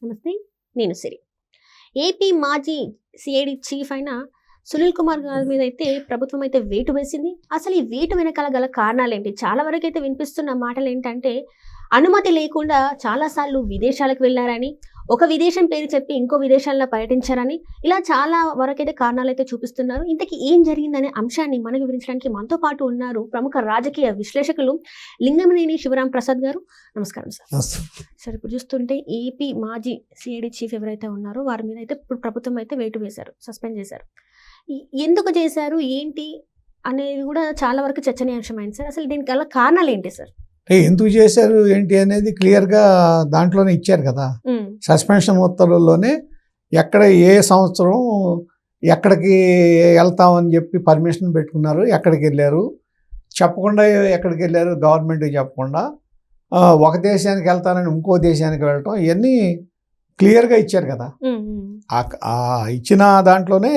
నమస్తే, నేను సిరి. ఏపీ మాజీ సిఐడి చీఫ్ అయిన సునీల్ కుమార్ గారి మీద అయితే ప్రభుత్వం అయితే వేటు వేసింది. అసలు ఈ వేటు వెనకాల గల కారణాలేంటి? చాలా వరకు అయితే వినిపిస్తున్న మాటలు ఏంటంటే, అనుమతి లేకుండా చాలాసార్లు విదేశాలకు వెళ్ళారని, ఒక విదేశం పేరు చెప్పి ఇంకో విదేశాల్లో పర్యటించారని, ఇలా చాలా వరకైతే కారణాలు అయితే చూపిస్తున్నారు. ఇంతకీ ఏం జరిగిందనే అంశాన్ని మనకు వివరించడానికి మనతో పాటు ఉన్నారు ప్రముఖ రాజకీయ విశ్లేషకులు లింగమనేని శివరాం ప్రసాద్ గారు. నమస్కారం సార్. సార్, ఇప్పుడు చూస్తుంటే ఏపీ మాజీ సిఐడి చీఫ్ ఎవరైతే ఉన్నారో వారి మీద అయితే ఇప్పుడు ప్రభుత్వం అయితే వేటు వేశారు, సస్పెండ్ చేశారు. ఎందుకు చేశారు, ఏంటి అనేది కూడా చాలా వరకు చర్చనీయాంశమైంది సార్. అసలు దీనికి గల కారణాలు ఏంటి సార్? ఎందుకు చేశారు ఏంటి అనేది క్లియర్గా దాంట్లోనే ఇచ్చారు కదా. సస్పెన్షన్ ఉత్తర్వుల్లోనే ఎక్కడ ఏ సంవత్సరం ఎక్కడికి వెళ్తామని చెప్పి పర్మిషన్ పెట్టుకున్నారు, ఎక్కడికి వెళ్ళారు చెప్పకుండా, ఎక్కడికి వెళ్ళారు గవర్నమెంట్కి చెప్పకుండా, ఒక దేశానికి వెళ్తానని ఇంకో దేశానికి వెళ్ళటం, ఇవన్నీ క్లియర్గా ఇచ్చారు కదా. ఇచ్చిన దాంట్లోనే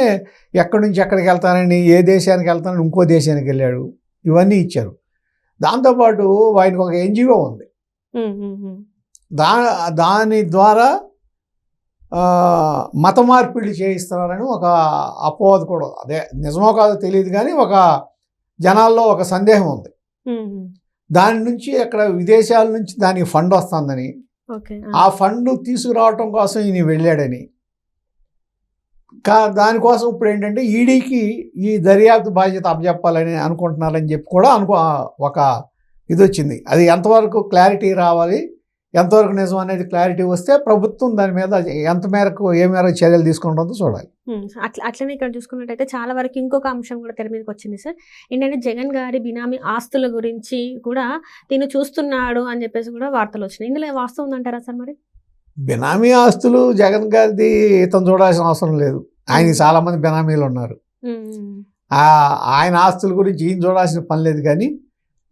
ఎక్కడి నుంచి ఎక్కడికి వెళ్తానని, ఏ దేశానికి వెళ్తానని ఇంకో దేశానికి వెళ్ళాడు, ఇవన్నీ ఇచ్చారు. దాంతోపాటు ఆయనకు ఒక ఎన్జిఓ ఉంది, దాని ద్వారా మత మార్పిడి చేయిస్తున్నారని ఒక అపవాదు కూడా, అదే నిజమో కాదో తెలియదు కానీ ఒక జనాల్లో ఒక సందేహం ఉంది. దాని నుంచి అక్కడ విదేశాల నుంచి దానికి ఫండ్ వస్తుందని, ఆ ఫండ్ తీసుకురావటం కోసం ఈయన వెళ్ళాడని, దానికోసం ఇప్పుడు ఏంటంటే ఈడీకి ఈ దర్యాప్తు బాధ్యత అప్పచెప్పాలని అనుకుంటున్నారని చెప్పి కూడా ఒక ఇది వచ్చింది. అది ఎంతవరకు క్లారిటీ రావాలి, ఎంతవరకు నిజం అనేది క్లారిటీ వస్తే ప్రభుత్వం దాని మీద ఎంత మేరకు ఏ మేరకు చర్యలు తీసుకుంటుందో చూడాలి. అట్లనే ఇక్కడ చూసుకున్నట్టయితే చాలా వరకు ఇంకొక అంశం కూడా తెర మీదకి వచ్చింది సార్. ఏంటంటే జగన్ గారి బినామీ ఆస్తుల గురించి కూడా తిను చూస్తున్నాడు అని చెప్పేసి కూడా వార్తలు వచ్చినాయి. ఇందులో వాస్తవం ఉందంటారా సార్? మరి బినామీ ఆస్తులు జగన్ గారిది ఇతను చూడాల్సిన అవసరం లేదు. ఆయనకి చాలామంది బినామీలు ఉన్నారు. ఆయన ఆస్తుల గురించి ఈయన చూడాల్సిన పని లేదు. కానీ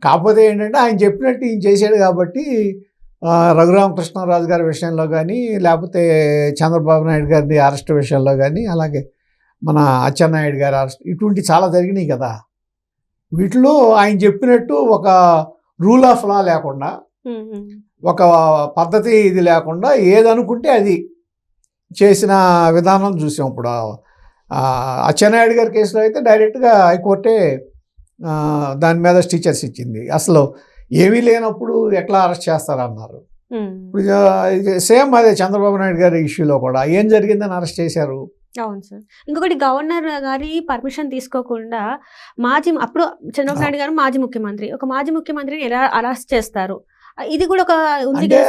కాకపోతే ఏంటంటే ఆయన చెప్పినట్టు ఈయన చేశాడు కాబట్టి రఘురామకృష్ణరాజు గారి విషయంలో కానీ, లేకపోతే చంద్రబాబు నాయుడు గారి అరెస్ట్ విషయంలో కానీ, అలాగే మన అచ్చెన్నాయుడు గారి అరెస్ట్, ఇటువంటి చాలా జరిగినాయి కదా. వీటిలో ఆయన చెప్పినట్టు ఒక రూల్ ఆఫ్ లా లేకుండా, ఒక పద్ధతి ఇది లేకుండా ఏదనుకుంటే అది చేసిన విధానం చూసాం. ఇప్పుడు అచ్చెన్నాయుడు గారి కేసులో అయితే డైరెక్ట్గా హైకోర్టే దాని మీద స్టిచర్స్ ఇచ్చింది. అసలు ఏమీ లేనప్పుడు ఎట్లా అరెస్ట్ చేస్తారన్నారు. ఇప్పుడు సేమ్ అదే చంద్రబాబు నాయుడు గారి ఇష్యూలో కూడా ఏం జరిగిందని అరెస్ట్ చేశారు. అవును సార్. ఇంకొకటి, గవర్నర్ గారి పర్మిషన్ తీసుకోకుండా అప్పుడు చంద్రబాబు నాయుడు గారు మాజీ ముఖ్యమంత్రి, ఒక మాజీ ముఖ్యమంత్రిని ఎలా అరెస్ట్ చేస్తారు? ఇది కూడా ఒక అంటే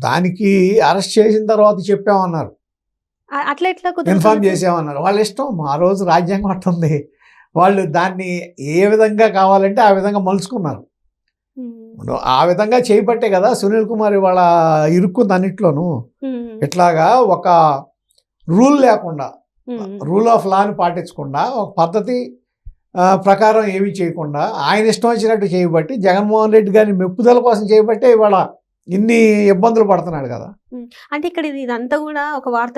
దానికి అరెస్ట్ చేసిన తర్వాత చెప్పామన్నారు, అట్లా ఎట్లా ఇన్ఫార్మ్ చేసామన్నారు. వాళ్ళ ఇష్టం. ఆ రోజు రాజ్యాంగం అట్టుంది. వాళ్ళు దాన్ని ఏ విధంగా కావాలంటే ఆ విధంగా మలుచుకున్నారు. ఆ విధంగా చేయబట్టే కదా సునీల్ కుమార్ ఇవాళ ఇరుక్కుంది అన్నిట్లోనూ. ఇట్లాగా ఒక రూల్ లేకుండా, రూల్ ఆఫ్ లాని పాటించకుండా, ఒక పద్ధతి ప్రకారం ఏమీ చేయకుండా ఆయన ఇష్టం వచ్చినట్టు చేయబట్టి, జగన్మోహన్ రెడ్డి గారిని మెప్పుదల కోసం చేయబట్టే ఇవాళ ఇన్ని ఇబ్బందులు పడుతున్నాడు కదా. అంటే ఇక్కడ ఇదంతా కూడా ఒక వార్త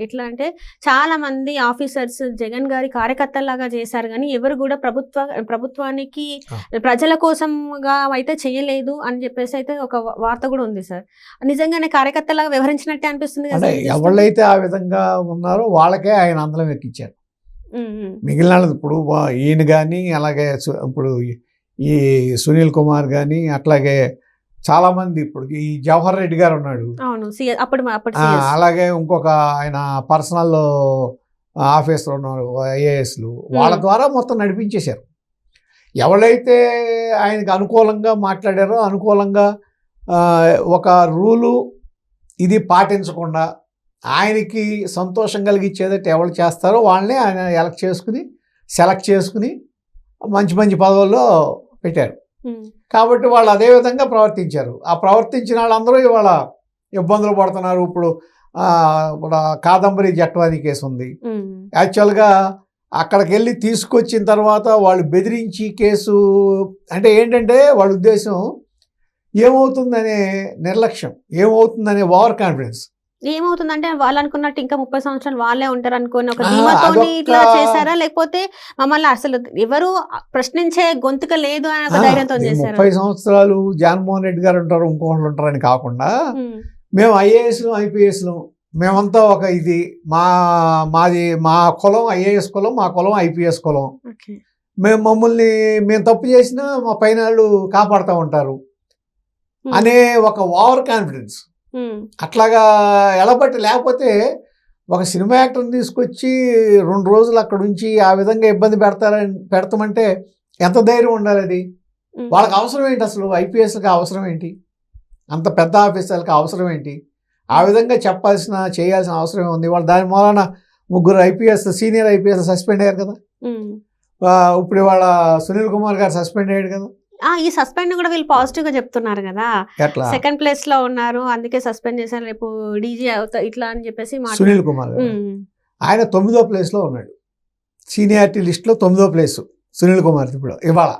ఎట్లా అంటే, చాలా మంది ఆఫీసర్స్ జగన్ గారి కార్యకర్తలాగా చేశారు కానీ ఎవరు కూడా ప్రభుత్వానికి ప్రజల కోసంగా అయితే చేయలేదు అని చెప్పేసి అయితే ఒక వార్త కూడా ఉంది సార్. నిజంగానే కార్యకర్తలాగా వ్యవహరించినట్టే అనిపిస్తుంది కదా. ఎవరైతే ఆ విధంగా ఉన్నారో వాళ్ళకే ఆయన అందలం ఎక్కించారు. మిగిలిన ఇప్పుడు ఈయన కానీ, అలాగే ఇప్పుడు ఈ సునీల్ కుమార్ కానీ, అట్లాగే చాలామంది, ఇప్పుడు ఈ జవహర్ రెడ్డి గారు ఉన్నాడు, అలాగే ఇంకొక ఆయన పర్సనల్ ఆఫీసర్ ఉన్నారు, ఐఏఎస్లు, వాళ్ళ ద్వారా మొత్తం నడిపించేశారు. ఎవరైతే ఆయనకు అనుకూలంగా మాట్లాడారో, అనుకూలంగా ఒక రూలు ఇది పాటించకుండా ఆయనకి సంతోషం కలిగించేదట్టు ఎవరు చేస్తారో వాళ్ళనే ఆయన సెలెక్ట్ చేసుకుని మంచి మంచి పదవుల్లో పెట్టారు. కాబట్టి వాళ్ళు అదే విధంగా ప్రవర్తించారు. ఆ ప్రవర్తించిన వాళ్ళందరూ ఇవాళ ఇబ్బందులు పడుతున్నారు. ఇప్పుడు కాదంబరి జట్వానీ కేసు ఉంది. యాక్చువల్గా అక్కడికి వెళ్ళి తీసుకొచ్చిన తర్వాత వాళ్ళు బెదిరించి కేసు, అంటే ఏంటంటే వాళ్ళ ఉద్దేశం ఏమవుతుందనే నిర్లక్ష్యం, ఏమవుతుందనే ఓవర్ కాన్ఫిడెన్స్. ఏమవుతుందంటే వాళ్ళు అనుకున్నట్టు ఇంకా 30 సంవత్సరాలు వాళ్ళే ఉంటారు అనుకుని ఒక ధీమాతో ఇట్లా చేశారా, లేకపోతే మమ్మల్ని అసలు ఎవరు ప్రశ్నించే గొంతుక లేదు అని ఒక ధైర్యంతో చేశారు? 30 సంవత్సరాలు జగన్మోహన్ రెడ్డి గారు ఉంటారు, ఇంకోళ్ళు ఉంటారని కాకుండా మేము ఐఏఎస్లు ఐపీఎస్లు మేమంతా ఒక ఇది మా కులం ఐఏఎస్ కులం, మా కులం ఐపీఎస్ కులం. మేము తప్పు చేసినా మా పైన వాళ్ళు కాపాడుతూ ఉంటారు అనే ఒక ఓవర్ కాన్ఫిడెన్స్. అట్లాగా ఎలబట్టి, లేకపోతే ఒక సినిమా యాక్టర్ని తీసుకొచ్చి 2 రోజులు అక్కడ ఉంచి ఆ విధంగా ఇబ్బంది పెడతామంటే ఎంత ధైర్యం ఉండాలి? అది వాళ్ళకి అవసరం ఏంటి? అసలు ఐపీఎస్కి అవసరం ఏంటి? అంత పెద్ద ఆఫీసర్లకి అవసరం ఏంటి? ఆ విధంగా చేయాల్సిన అవసరం ఉంది. వాళ్ళు దాని మూలన 3 సీనియర్ ఐపీఎస్ సస్పెండ్ అయ్యారు కదా. ఇప్పుడు వాళ్ళ సునీల్ కుమార్ గారు సస్పెండ్ అయ్యాడు కదా. ఈ సస్పెండ్ కూడా వీళ్ళు పాజిటివ్ గా చెప్తున్నారు కదా. ఎట్లా? సెకండ్ ప్లేస్ లో ఉన్నారు, అందుకే సస్పెండ్ చేశారు, రేపు డీజీ ఇట్లా అని చెప్పేసి సునీల్ కుమార్ గారు ఆయన 9వ ప్లేస్ లో ఉన్నాడు. సీనియారిటీ లిస్ట్ లో 9వ ప్లేస్ సునీల్ కుమార్ ఇప్పుడు ఇవాళ.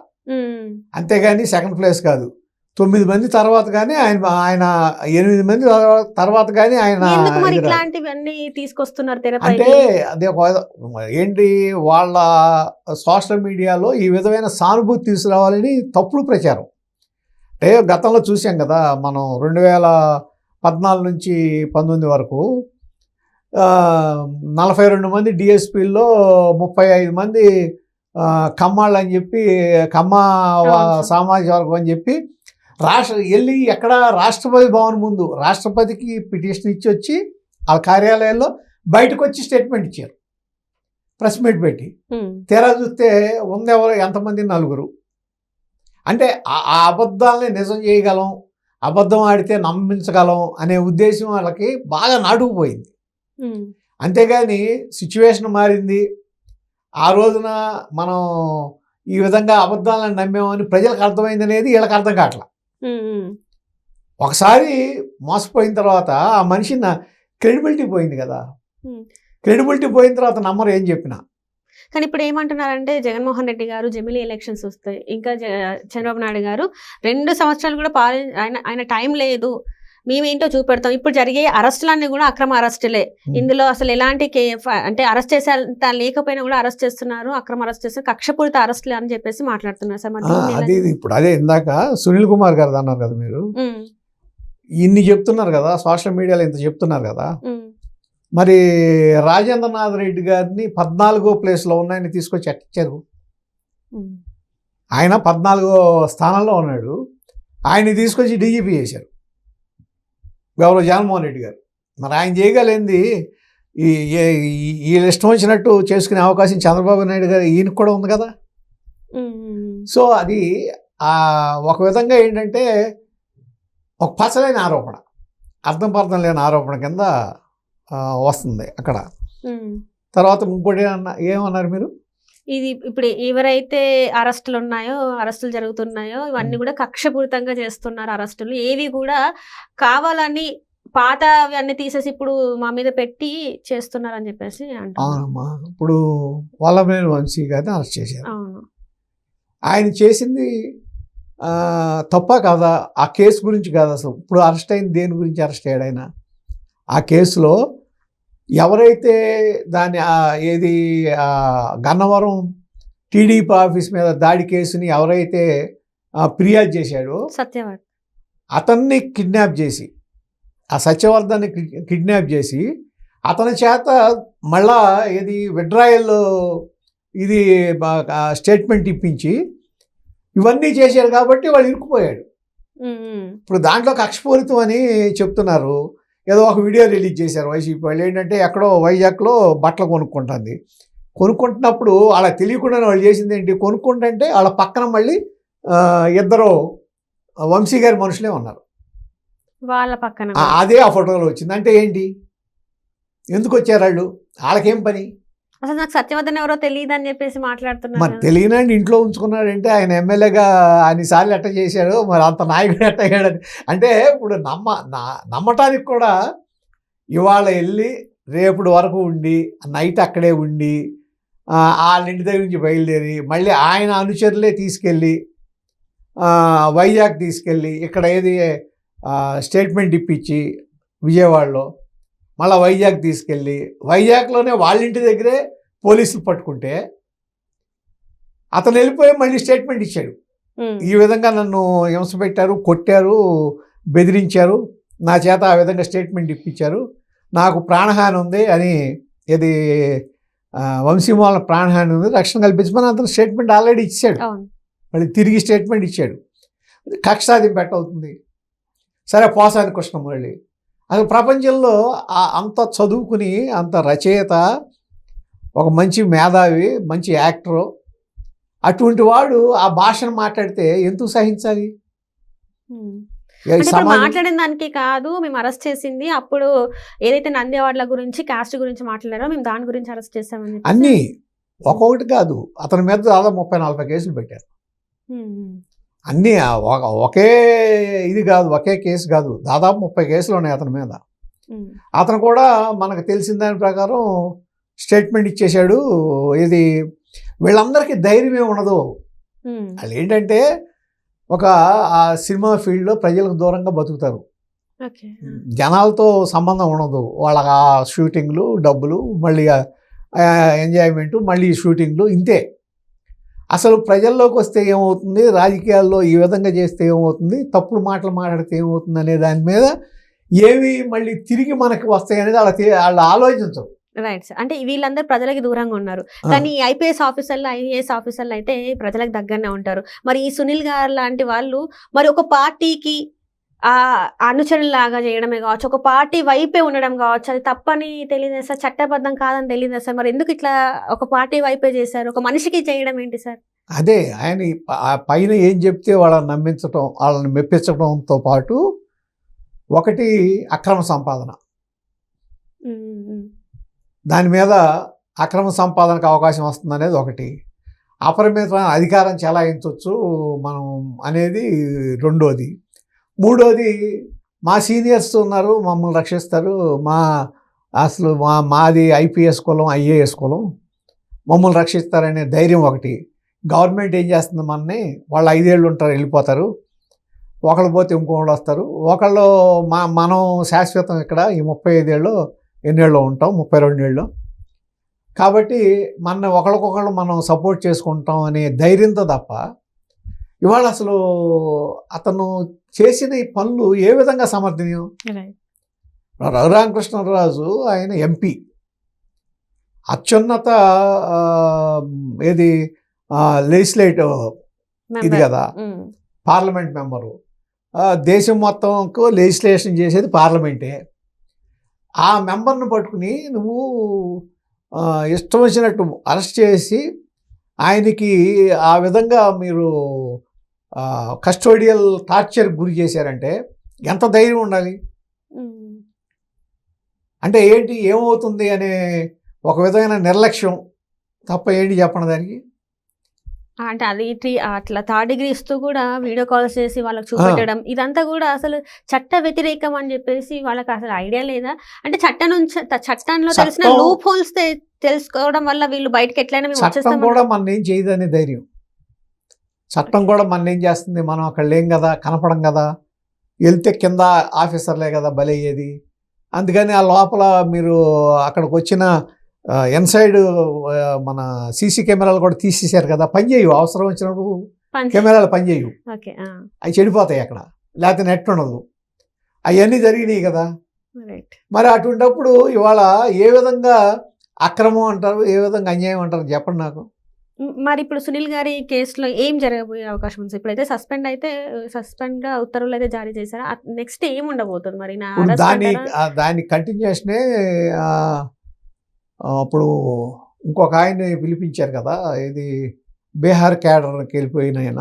అంతేగాని సెకండ్ ప్లేస్ కాదు. 9 మంది తర్వాత కానీ ఆయన 8 మంది తర్వాత కానీ ఆయన ఇట్లాంటివన్నీ తీసుకొస్తున్నారు తెరపై. అంటే అదే ఏంటి, వాళ్ళ సోషల్ మీడియాలో ఈ విధమైన సానుభూతి తీసుకురావాలని తప్పుడు ప్రచారం. అంటే గతంలో చూసాం కదా మనం 2014 నుంచి 19 వరకు 42 మంది డిఎస్పీల్లో 35 మంది కమ్మాళ్ళు అని చెప్పి, కమ్మ సామాజిక వర్గం అని చెప్పి వెళ్ళి ఎక్కడ రాష్ట్రపతి భవన్ ముందు రాష్ట్రపతికి పిటిషన్ ఇచ్చి వచ్చి ఆ కార్యాలయంలో బయటకు వచ్చి స్టేట్మెంట్ ఇచ్చారు, ప్రెస్ మీట్ పెట్టి. తీరా చూస్తే ఉందెవరు, ఎంతమంది? 4. అంటే ఆ అబద్ధాలని నిజం చేయగలం, అబద్ధం ఆడితే నమ్మించగలం అనే ఉద్దేశం వాళ్ళకి బాగా నాటుకుపోయింది. అంతేగాని సిచ్యువేషన్ మారింది. ఆ రోజున మనం ఈ విధంగా అబద్ధాలను నమ్మేమని ప్రజలకు అర్థమైంది అనేది వీళ్ళకి అర్థం కావట్లా. ఒకసారి మోసపోయిన తర్వాత ఆ మనిషి క్రెడిబిలిటీ పోయింది కదా. క్రెడిబిలిటీ పోయిన తర్వాత నమ్మరు ఏం చెప్పినా. కానీ ఇప్పుడు ఏమంటున్నారంటే జగన్మోహన్ రెడ్డి గారు జమిలీ ఎలక్షన్స్ వస్తాయి, ఇంకా చంద్రబాబు నాయుడు గారు 2 సంవత్సరాలు కూడా ఆయన టైం లేదు, మేమేంటో చూపెడతాం. ఇప్పుడు జరిగే అరెస్టులన్నీ కూడా అక్రమ అరెస్టులే. ఇందులో అసలు ఎలాంటి అంటే అరెస్ట్ చేసేంత లేకపోయినా కూడా అరెస్ట్ చేస్తున్నారు, అక్రమ అరెస్ట్ చేస్తున్నారు, కక్షపూరిత అరెస్టులు అని చెప్పేసి మాట్లాడుతున్నారు సార్. అది ఇప్పుడు అదే ఇందాక సునీల్ కుమార్ గారు అన్నారు కదా, మీరు ఇన్ని చెప్తున్నారు కదా, సోషల్ మీడియాలో ఇంత చెప్తున్నారు కదా. మరి రాజేంద్రనాథ్ రెడ్డి గారిని 14వ ప్లేస్లో ఉన్నాయని తీసుకొచ్చి అట్టించారు. ఆయన 14వ స్థానంలో ఉన్నాడు, ఆయన్ని తీసుకొచ్చి డీజీపీ చేశారు గౌరవ జగన్మోహన్ రెడ్డి గారు. మరి ఆయన చేయగలిగింది వీళ్ళు ఇష్టం వచ్చినట్టు చేసుకునే అవకాశం చంద్రబాబు నాయుడు గారు ఈయనకు కూడా ఉంది కదా. సో అది ఒక విధంగా ఏంటంటే ఒక పసలేని ఆరోపణ, అర్థం పర్థం లేని ఆరోపణ కింద వస్తుంది అక్కడ. తర్వాత ఇంకోటి ఏమన్నారు మీరు? ఇది ఇప్పుడు ఎవరైతే అరెస్టులు జరుగుతున్నాయో ఇవన్నీ కూడా కక్షపూరితంగా చేస్తున్నారు అరెస్టులు. ఏవి కూడా కావాలని పాత అన్ని తీసేసి ఇప్పుడు మా మీద పెట్టి చేస్తున్నారు అని చెప్పేసి అంటారు. ఇప్పుడు వల్లభనేని వంశీ గారిని అరెస్ట్ చేశారు. ఆయన చేసింది తప్ప కాదా? ఆ కేసు గురించి కాదు అసలు. ఇప్పుడు అరెస్ట్ అయింది దేని గురించి అరెస్ట్ అయ్యాడు ఆయన? ఆ కేసులో ఎవరైతే దాన్ని గన్నవరం టీడీపీ ఆఫీస్ మీద దాడి కేసుని ఎవరైతే ఫిర్యాదు చేశాడో అతన్ని కిడ్నాప్ చేసి, ఆ సత్యవర్ధన్ని కిడ్నాప్ చేసి అతని చేత మళ్ళా విడ్రాయల్ స్టేట్మెంట్ ఇప్పించి ఇవన్నీ చేశారు కాబట్టి వాళ్ళు ఇరుక్కుపోయాడు. ఇప్పుడు దాంట్లో కక్షపూరితం అని చెప్తున్నారు. ఏదో ఒక వీడియో రిలీజ్ చేశారు వైసీపీ వాళ్ళు. ఏంటంటే ఎక్కడో వైజాగ్లో బట్టలు కొనుక్కుంటున్నప్పుడు అలా తెలియకుండా వాళ్ళు చేసింది ఏంటి, కొనుక్కుంటుంటే వాళ్ళ పక్కన మళ్ళీ 2 వంశీ గారి మనుషులే ఉన్నారు వాళ్ళ పక్కన. అదే ఆ ఫోటోలో వచ్చింది. అంటే ఏంటి, ఎందుకు వచ్చారు వాళ్ళు? వాళ్ళకేం పని? అసలు నాకు సత్యవర్ధన్ ఎవరో తెలియదు అని చెప్పేసి మాట్లాడుతున్నారు. మరి తెలియనండి ఇంట్లో ఉంచుకున్నాడంటే ఆయన ఎమ్మెల్యేగా అన్నిసార్లు ఎట్ట చేశాడు, మరి అంత నాయకుడు ఎట్ట అయ్యాడని. అంటే ఇప్పుడు నమ్మటానికి కూడా ఇవాళ వెళ్ళి రేపటి వరకు ఉండి నైట్ అక్కడే ఉండి వాళ్ళ ఇంటి దగ్గర నుంచి బయలుదేరి మళ్ళీ ఆయన అనుచరులే తీసుకెళ్ళి వైజాగ్ తీసుకెళ్ళి ఇక్కడ స్టేట్మెంట్ ఇప్పించి విజయవాడలో మళ్ళీ వైజాగ్ తీసుకెళ్ళి వైజాగ్లోనే వాళ్ళ ఇంటి దగ్గరే పోలీసులు పట్టుకుంటే అతను వెళ్ళిపోయి మళ్ళీ స్టేట్మెంట్ ఇచ్చాడు. ఈ విధంగా నన్ను హింస పెట్టారు, కొట్టారు, బెదిరించారు, నా చేత ఆ విధంగా స్టేట్మెంట్ ఇప్పించారు, నాకు ప్రాణహాని ఉంది అని, ఇది వంశీమూలన ప్రాణహాని ఉంది, రక్షణ కల్పించమని అతను స్టేట్మెంట్ ఆల్రెడీ ఇచ్చాడు. అవును. మళ్ళీ తిరిగి స్టేట్మెంట్ ఇచ్చాడు. కక్ష సాధింపు అవుతుంది. సరే, పోసాని కృష్ణమురళి అసలు ప్రపంచంలో అంత చదువుకుని, అంత రచయిత, ఒక మంచి మేధావి, మంచి యాక్టరు, అటువంటి వాడు ఆ భాషను మాట్లాడితే ఎందుకు సహించాలి? అంటే ఇప్పుడు మాట్లాడిన దానికి కాదు మేము అరెస్ట్ చేసింది, అప్పుడు ఏదైతే నంది అవార్డుల గురించి కాస్ట్ గురించి మాట్లాడారో మేము దాని గురించి అరెస్ట్ చేసామని అన్నీ ఒక్కొక్కటి కాదు, అతని మీద దాదాపు 30-40 కేసులు పెట్టారు. అన్నీ ఒకే ఇది కాదు, ఒకే కేసు కాదు, దాదాపు 30 కేసులు ఉన్నాయి అతని మీద. అతను కూడా మనకు తెలిసిన దాని ప్రకారం స్టేట్మెంట్ ఇచ్చేశాడు. ఇది వీళ్ళందరికీ ధైర్యమే ఉండదు. వాళ్ళు ఏంటంటే ఒక ఆ సినిమా ఫీల్డ్లో ప్రజలకు దూరంగా బతుకుతారు, జనాలతో సంబంధం ఉండదు. వాళ్ళ షూటింగ్లు, డబ్బులు, మళ్ళీ ఎంజాయ్మెంటు, మళ్ళీ షూటింగ్లు, ఇంతే. అసలు ప్రజల్లోకి వస్తే ఏమవుతుంది, రాజకీయాల్లో ఈ విధంగా చేస్తే ఏమవుతుంది, తప్పుడు మాటలు మాట్లాడితే ఏమవుతుంది అనే దాని మీద ఏవి మళ్ళీ తిరిగి మనకి వస్తాయి అనేది వాళ్ళు ఆలోచించరు. Right sir. అంటే వీళ్ళందరూ ప్రజలకి దూరంగా ఉన్నారు, కానీ ఐపీఎస్ ఆఫీసర్లు, ఐఏఎస్ ఆఫీసర్లు అయితే ప్రజలకు దగ్గరనే ఉంటారు. మరి ఈ సునీల్ గారు లాంటి వాళ్ళు మరి ఒక పార్టీకి అనుచరులాగా చేయడమే కావచ్చు, ఒక పార్టీ వైపే ఉండడం కావచ్చు, అది తప్పని తెలియదు సార్, చట్టబద్ధం కాదని తెలియదు సార్. మరి ఎందుకు ఇట్లా ఒక పార్టీ వైపే చేశారు, ఒక మనిషికి చేయడం ఏంటి సార్? అదే ఆయన పైన ఏం చెప్తే వాళ్ళని నమ్మించడం, వాళ్ళని మెప్పించడంతో పాటు ఒకటి అక్రమ సంపాదన, దాని మీద అక్రమ సంపాదనకు అవకాశం వస్తుంది అనేది ఒకటి, అపరిమితమైన అధికారం చెలాయించవచ్చు మనం అనేది రెండోది. మూడోది, మా సీనియర్స్ ఉన్నారు, మమ్మల్ని రక్షిస్తారు, అసలు మాది ఐపీఎస్ కులం, ఐఏఎస్ కులం, మమ్మల్ని రక్షిస్తారనే ధైర్యం ఒకటి. గవర్నమెంట్ ఏం చేస్తుంది, మనని వాళ్ళు 5 ఏళ్ళు ఉంటారు, వెళ్ళిపోతారు, ఒకళ్ళు పోతే ఇంకొకళ్ళు వస్తారు, ఒకళ్ళు మనం శాశ్వతం ఇక్కడ ఈ 35 ఏళ్ళు ఎన్నేళ్ళు ఉంటాం, 32 ఏళ్ళు, కాబట్టి మన ఒకరికొకళ్ళు మనం సపోర్ట్ చేసుకుంటాం అనే ధైర్యంతో తప్ప ఇవాళ అసలు అతను చేసిన ఈ పనులు ఏ విధంగా సమర్థనీయం? రఘురామకృష్ణరాజు ఆయన ఎంపీ, అత్యున్నత ఏది లెజిస్లేటివ్ ఇది కదా, పార్లమెంట్ మెంబరు, దేశం మొత్తంకు లెజిస్లేషన్ చేసేది పార్లమెంటే. ఆ మెంబర్ను పట్టుకుని నువ్వు ఇష్టం వచ్చినట్టు అరెస్ట్ చేసి ఆయనకి ఆ విధంగా మీరు కస్టోడియల్ టార్చర్ గురి చేశారంటే ఎంత ధైర్యం ఉండాలి? అంటే ఏంటి, ఏమవుతుంది అనే ఒక విధమైన నిర్లక్ష్యం తప్ప ఏంటి చెప్పండి దానికి. అంటే అది అట్లా 3rd డిగ్రీ ఇస్తూ కూడా వీడియో కాల్స్ చేసి వాళ్ళకి చూపెట్టడం, ఇదంతా కూడా అసలు చట్ట వ్యతిరేకం అని చెప్పేసి వాళ్ళకి అసలు ఐడియా లేదా? అంటే చట్టంలో తెలిసిన లూప్ హోల్స్ తెలుసుకోవడం వల్ల వీళ్ళు బయటకు ఎట్లయినా చట్టం కూడా మన ఏం చేయదనే ధైర్యం, చట్టం కూడా మన ఏం చేస్తుంది, మనం అక్కడ లేం కదా, కనపడం కదా, వెళ్తే కింద ఆఫీసర్లే కదా బలయ్యేది. అందుకని ఆ లోపల మీరు అక్కడికి వచ్చిన ఇన్సైడ్ మన సీసీ కెమెరాలు కూడా తీసేశారు కదా, పనిచేయవు, అవసరం వచ్చినప్పుడు కెమెరాలు పనిచేయవు, అవి చెడిపోతాయి అక్కడ, లేకపోతే నెట్ ఉండదు, అవన్నీ జరిగినాయి కదా. మరి అటువంటిప్పుడు ఇవాళ ఏ విధంగా అక్రమం అంటారు, ఏ విధంగా అన్యాయం అంటారు చెప్పండి నాకు. మరి ఇప్పుడు సునీల్ గారి కేసులో ఏం జరగబోయే అవకాశం ఉంది? ఇప్పుడైతే సస్పెండ్గా ఉత్తర్వులు అయితే జారీ చేశారా, నెక్స్ట్ ఏం ఉండబోతుంది మరి? దాని కంటిన్యూషనే అప్పుడు ఇంకొక ఆయన్ని పిలిపించారు కదా, ఇది బీహార్ క్యాడర్కి వెళ్ళిపోయిన ఆయన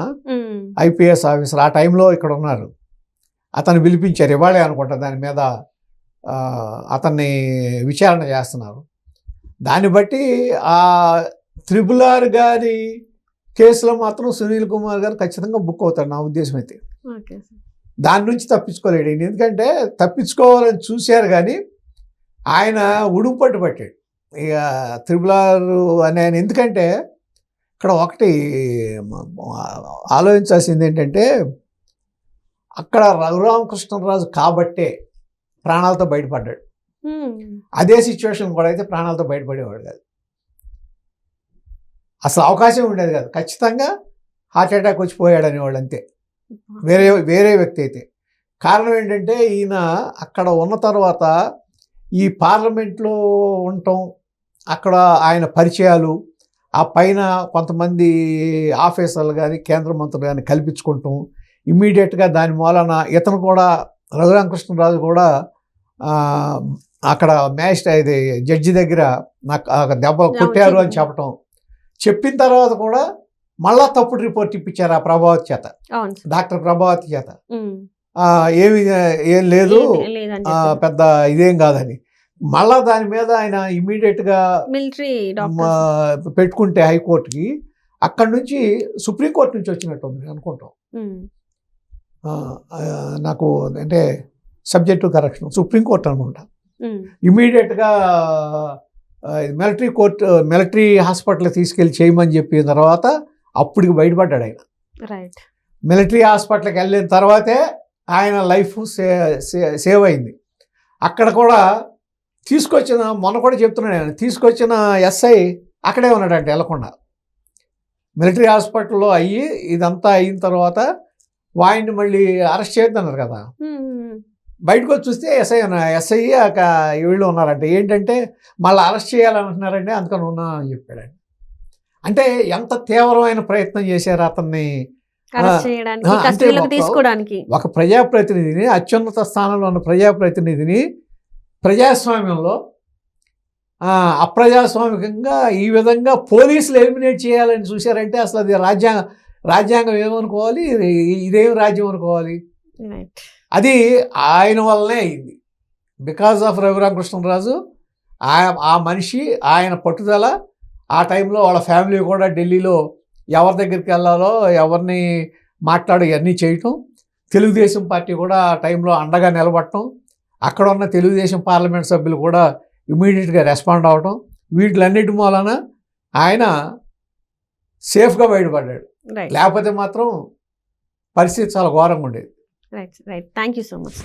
ఐపీఎస్ ఆఫీసర్, ఆ టైంలో ఇక్కడ ఉన్నారు, అతన్ని పిలిపించారు ఇవాళే అనుకుంటా, దాని మీద అతన్ని విచారణ చేస్తున్నారు. దాన్ని బట్టి ఆ RRR గారి కేసులో మాత్రం సునీల్ కుమార్ గారు ఖచ్చితంగా బుక్ అవుతాడు నా ఉద్దేశం అయితే. దాని నుంచి తప్పించుకోలేడు, ఎందుకంటే తప్పించుకోవాలని చూశారు కానీ ఆయన ఉడుపు పట్టు పట్టాడు ఇక RRR అని ఆయన. ఎందుకంటే ఇక్కడ ఒకటి ఆలోచించాల్సింది ఏంటంటే, అక్కడ రఘురామకృష్ణరాజు కాబట్టే ప్రాణాలతో బయటపడ్డాడు, అదే సిచ్యువేషన్ కూడా అయితే ప్రాణాలతో బయటపడేవాడు కాదు, అసలు అవకాశం ఉండేది కాదు, ఖచ్చితంగా హార్ట్ అటాక్ వచ్చి పోయాడు అనేవాళ్ళు అంతే, వేరే వ్యక్తి అయితే. కారణం ఏంటంటే ఈయన అక్కడ ఉన్న తర్వాత ఈ పార్లమెంట్లో ఉండటం, అక్కడ ఆయన పరిచయాలు, ఆ పైన కొంతమంది ఆఫీసర్లు కానీ కేంద్ర మంత్రులు కానీ కల్పించుకుంటాం, ఇమ్మీడియట్గా దాని మూలన ఇతను కూడా రఘురామకృష్ణరాజు కూడా అక్కడ ఇది జడ్జి దగ్గర నాకు దెబ్బ కొట్టారు అని చెప్పటం, చెప్పిన తర్వాత కూడా మళ్ళా తప్పుడు రిపోర్ట్ ఇప్పించారు ఆ ప్రభావతి చేత, డాక్టర్ ప్రభావతి చేత. ఏం లేదు పెద్ద ఇదేం కాదని, మళ్ళా దాని మీద ఆయన ఇమ్మీడియట్గా పెట్టుకుంటే హైకోర్టుకి, అక్కడి నుంచి సుప్రీంకోర్టు నుంచి వచ్చినట్టు ఉంది అనుకుంటాం. నాకు అంటే సబ్జెక్టు కరెక్షన్ సుప్రీంకోర్టు అనుకుంటా. ఇమ్మీడియట్గా మిలిటరీ హాస్పిటల్ తీసుకెళ్ళి చేయమని చెప్పిన తర్వాత అప్పటికి బయటపడ్డాడు ఆయన. మిలిటరీ హాస్పిటల్కి వెళ్ళిన తర్వాతే ఆయన లైఫ్ సేవ్ అయింది. అక్కడ కూడా మొన్న కూడా చెప్తున్నాడు ఆయన, తీసుకొచ్చిన ఎస్ఐ అక్కడే ఉన్నాడంటే వెళ్ళకుండా. మిలిటరీ హాస్పిటల్లో ఇదంతా అయిన తర్వాత వాయిని మళ్ళీ అరెస్ట్ చేద్దన్నారు కదా, బయటకు వచ్చి చూస్తే ఎస్ఐ వీళ్ళు ఉన్నారంటే ఏంటంటే మళ్ళీ అరెస్ట్ చేయాలంటున్నారంటే అందుకని ఉన్నా అని చెప్పాడండి. అంటే ఎంత తీవ్రమైన ప్రయత్నం చేశారు అతన్ని తీసుకోవడానికి. ఒక ప్రజాప్రతినిధిని, అత్యున్నత స్థానంలో ఉన్న ప్రజాప్రతినిధిని ప్రజాస్వామ్యంలో అప్రజాస్వామికంగా ఈ విధంగా పోలీసులు ఎలిమినేట్ చేయాలని చూశారంటే అసలు అది రాజ్యాంగం ఏమనుకోవాలి, ఇదేం రాజ్యం అనుకోవాలి. అది ఆయన వల్లనే అయింది. బికాజ్ ఆఫ్ రఘురామకృష్ణరాజు, ఆ మనిషి, ఆయన పట్టుదల. ఆ టైంలో వాళ్ళ ఫ్యామిలీ కూడా ఢిల్లీలో ఎవరి దగ్గరికి వెళ్ళాలో ఎవరిని మాట్లాడి ఇవన్నీ చేయటం, తెలుగుదేశం పార్టీ కూడా ఆ టైంలో అండగా నిలబడటం, అక్కడ ఉన్న తెలుగుదేశం పార్లమెంట్ సభ్యులు కూడా ఇమీడియట్గా రెస్పాండ్ అవ్వటం, వీటిలన్నిటి మూలన ఆయన సేఫ్గా బయటపడ్డాడు. లేకపోతే మాత్రం పరిస్థితి చాలా ఘోరంగా ఉండేది. Right. Thank you so much.